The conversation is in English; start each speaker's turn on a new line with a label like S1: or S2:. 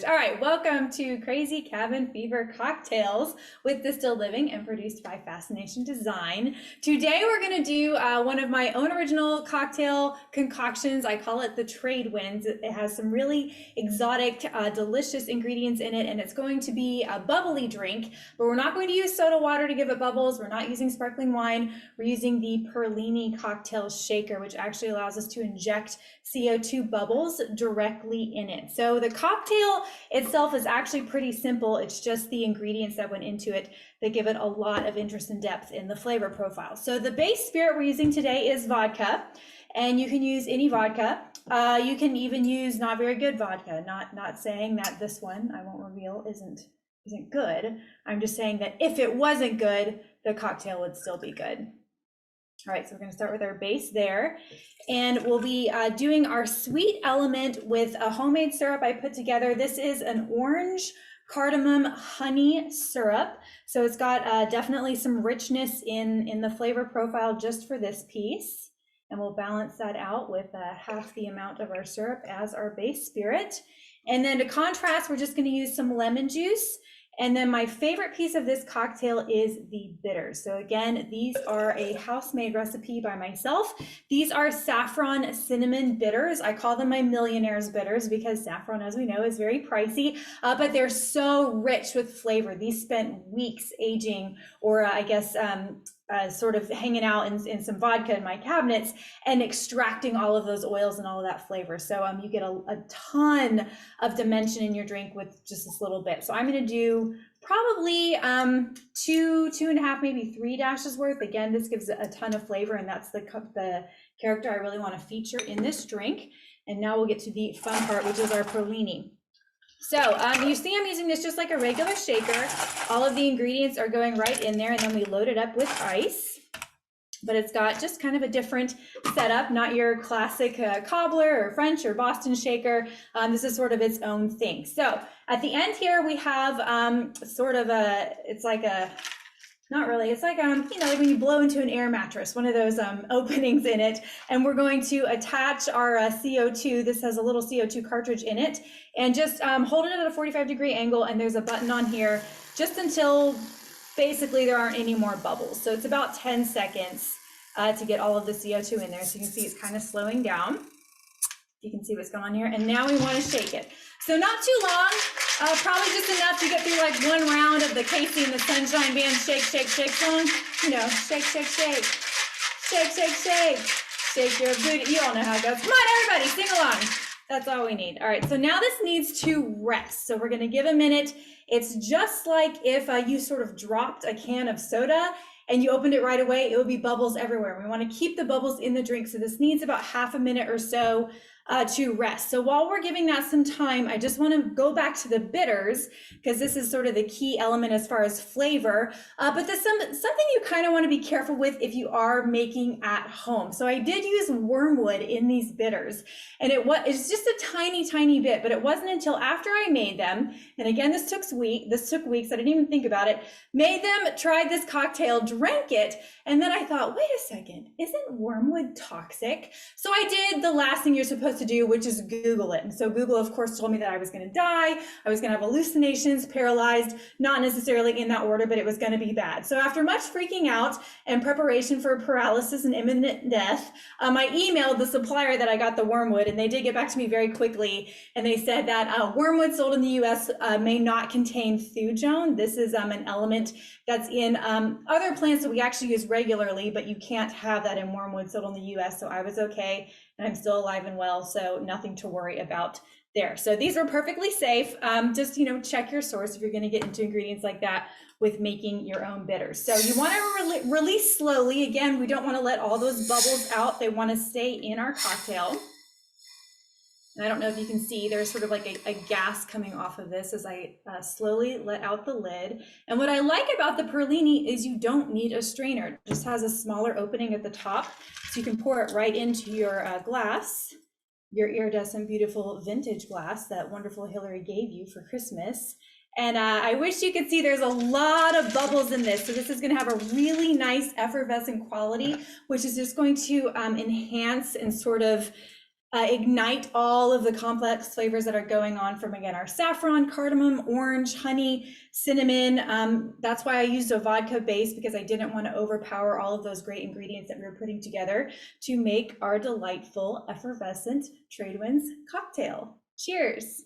S1: All right, welcome to Crazy Cabin Fever Cocktails with Distilled Living and produced by Fascination Design. Today we're going to do one of my own original cocktail concoctions. I call it the Trade Winds. It has some really exotic, delicious ingredients in it, and it's going to be a bubbly drink, but we're not going to use soda water to give it bubbles. We're not using sparkling wine. We're using the Perlini cocktail shaker, which actually allows us to inject CO2 bubbles directly in it. So the cocktail itself is actually pretty simple. It's just the ingredients that went into it that give it a lot of interest and depth in the flavor profile. So the base spirit we're using today is vodka, and you can use any vodka. You can even use not very good vodka. Not saying that this one, I won't reveal, isn't good. I'm just saying that if it wasn't good, the cocktail would still be good. All right, so we're going to start with our base there, and we'll be doing our sweet element with a homemade syrup I put together. This is an orange cardamom honey syrup, so it's got definitely some richness in the flavor profile just for this piece, and we'll balance that out with half the amount of our syrup as our base spirit. And then to contrast, we're just going to use some lemon juice. And then my favorite piece of this cocktail is the bitters. So again, these are a house-made recipe by myself. These are saffron cinnamon bitters. I call them my millionaire's bitters because saffron, as we know, is very pricey, but they're so rich with flavor. These spent weeks aging, or sort of hanging out in some vodka in my cabinets and extracting all of those oils and all of that flavor. So you get a ton of dimension in your drink with just this little bit. So I'm going to do probably 2.5, maybe 3 dashes worth. Again, this gives a ton of flavor, and that's the character I really want to feature in this drink. And now we'll get to the fun part, which is our Perlini. So you see I'm using this just like a regular shaker. All of the ingredients are going right in there, and then we load it up with ice. But it's got just kind of a different setup, not your classic cobbler or French or Boston shaker. This is sort of its own thing. So at the end here, we have not really, it's like, like when you blow into an air mattress, one of those openings in it. And we're going to attach our CO2. This has a little CO2 cartridge in it, and just hold it at a 45-degree angle. And there's a button on here just until basically there aren't any more bubbles. So it's about 10 seconds to get all of the CO2 in there. So you can see it's kind of slowing down. You can see what's going on here. And now we want to shake it. So not too long, probably just enough to get through like one round of the Casey and the Sunshine Band shake, shake, shake song. You know, shake, shake, shake, shake, shake, shake, shake your booty. You all know how it goes. Come on, everybody, sing along. That's all we need. All right, so now this needs to rest. So we're going to give a minute. It's just like if you sort of dropped a can of soda and you opened it right away, it would be bubbles everywhere. We want to keep the bubbles in the drink. So this needs about half a minute or so to rest. So while we're giving that some time, I just want to go back to the bitters because this is sort of the key element as far as flavor. But there's something you kind of want to be careful with if you are making at home. So I did use wormwood in these bitters, and it's just a tiny, tiny bit, but it wasn't until after I made them, and again, this took weeks, I didn't even think about it, made them, tried this cocktail, drank it, and then I thought, wait a second, isn't wormwood toxic? So I did the last thing you're supposed to do, which is Google it. And so Google, of course, told me that I was going to die. I was going to have hallucinations, paralyzed, not necessarily in that order, but it was going to be bad. So after much freaking out and preparation for paralysis and imminent death, I emailed the supplier that I got the wormwood, and they did get back to me very quickly. And they said that wormwood sold in the US may not contain thujone. This is an element that's in other plants that we actually use regularly, but you can't have that in wormwood sold in the US. So I was okay, and I'm still alive and well, so nothing to worry about there. So these are perfectly safe. Just, check your source if you're going to get into ingredients like that with making your own bitters. So you want to release slowly. Again, we don't want to let all those bubbles out. They want to stay in our cocktail. And I don't know if you can see, there's sort of like a gas coming off of this as I slowly let out the lid. And what I like about the Perlini is you don't need a strainer. It just has a smaller opening at the top, so you can pour it right into your glass, your iridescent, beautiful vintage glass that wonderful Hillary gave you for Christmas. And I wish you could see there's a lot of bubbles in this. So this is going to have a really nice effervescent quality, which is just going to enhance and sort of ignite all of the complex flavors that are going on from, again, our saffron, cardamom, orange, honey, cinnamon. That's why I used a vodka base, because I didn't want to overpower all of those great ingredients that we were putting together to make our delightful, effervescent Trade Winds cocktail. Cheers.